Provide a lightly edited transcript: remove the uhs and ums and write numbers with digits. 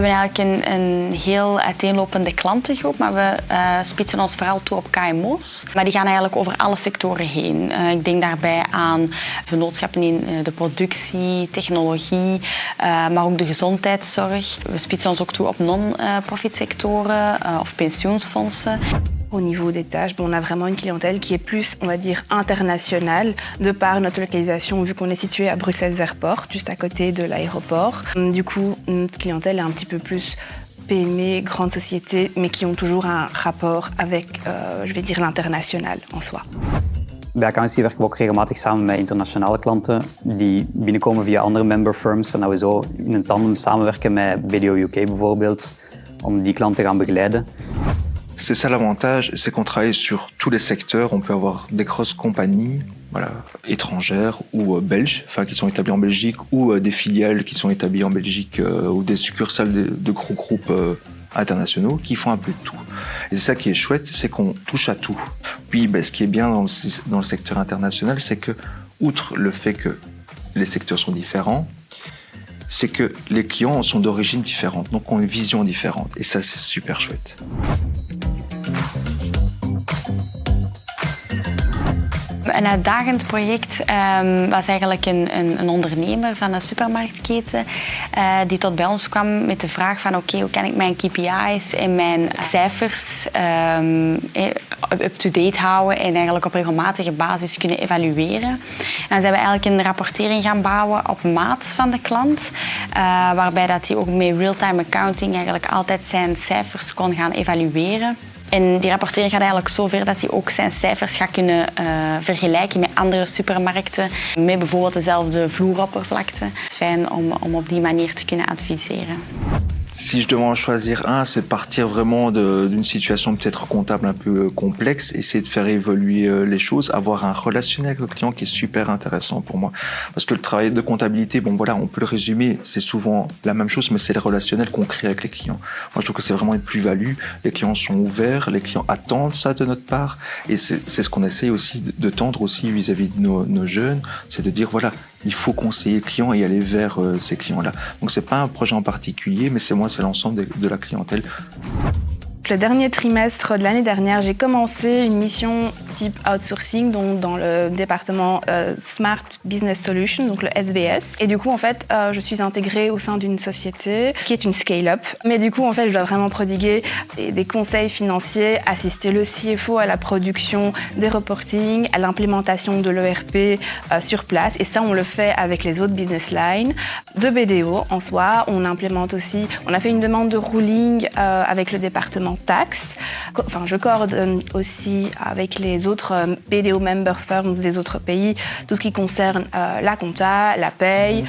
hebben eigenlijk een heel uiteenlopende klantengroep, maar we spitsen ons vooral toe op KMO's. Maar die gaan eigenlijk over alle sectoren heen. Ik denk daarbij aan vennootschappen in de productie, technologie, maar ook de gezondheidszorg. We spitsen ons ook toe op non-profit sectoren of pensioensfondsen. Au niveau des tâches, on a vraiment une clientèle qui est plus, on va dire, internationale, de par notre localisation, vu qu'on est situé à Bruxelles Airport, juste à côté de l'aéroport. Du coup, notre clientèle est un petit peu plus PME, grandes sociétés, mais qui ont toujours un rapport avec, je vais dire, l'international en soi. Bij accountancy werken we ook regelmatig samen met internationale klanten die binnenkomen via andere member firms en dat we zo in een tandem samenwerken met BDO UK bijvoorbeeld, om die klanten te gaan begeleiden. C'est ça l'avantage, c'est qu'on travaille sur tous les secteurs. On peut avoir des grosses compagnies étrangères ou belges, qui sont établies en Belgique, ou des filiales qui sont établies en Belgique ou des succursales de gros groupes internationaux qui font un peu de tout. Et c'est ça qui est chouette, c'est qu'on touche à tout. Puis ce qui est bien dans le secteur international, c'est que, outre le fait que les secteurs sont différents, c'est que les clients sont d'origine différente, donc ont une vision différente. Et ça, c'est super chouette. Een uitdagend project was eigenlijk een ondernemer van een supermarktketen die tot bij ons kwam met de vraag van oké, hoe kan ik mijn KPI's en mijn cijfers up-to-date houden en eigenlijk op regelmatige basis kunnen evalueren. En dan zijn we eigenlijk een rapportering gaan bouwen op maat van de klant, waarbij dat hij ook met real-time accounting eigenlijk altijd zijn cijfers kon gaan evalueren. En die rapportering gaat eigenlijk zover dat hij ook zijn cijfers gaat kunnen vergelijken met andere supermarkten, met bijvoorbeeld dezelfde vloeroppervlakte. Het is fijn om op die manier te kunnen adviseren. Si je devais en choisir un, c'est partir vraiment d'une situation peut-être comptable un peu complexe, essayer de faire évoluer les choses, avoir un relationnel avec le client qui est super intéressant pour moi. Parce que le travail de comptabilité, bon voilà, on peut le résumer, c'est souvent la même chose, mais c'est le relationnel qu'on crée avec les clients. Moi, je trouve que c'est vraiment une plus-value. Les clients sont ouverts, les clients attendent ça de notre part, et c'est ce qu'on essaye aussi de tendre aussi vis-à-vis de nos jeunes, c'est de dire voilà, il faut conseiller le client et aller vers ces clients-là. Donc c'est pas un projet en particulier, mais c'est l'ensemble de la clientèle. Le dernier trimestre de l'année dernière, j'ai commencé une mission type outsourcing, donc dans le département Smart Business Solutions, donc le SBS. Et du coup, en fait, je suis intégrée au sein d'une société qui est une scale-up. Mais du coup, en fait, je dois vraiment prodiguer des conseils financiers, assister le CFO à la production des reportings, à l'implémentation de l'ERP sur place. Et ça, on le fait avec les autres business lines de BDO en soi. On implémente aussi, on a fait une demande de ruling avec le département taxes. Enfin, je coordonne aussi avec les autres BDO member firms des autres pays, tout ce qui concerne la compta, la paye.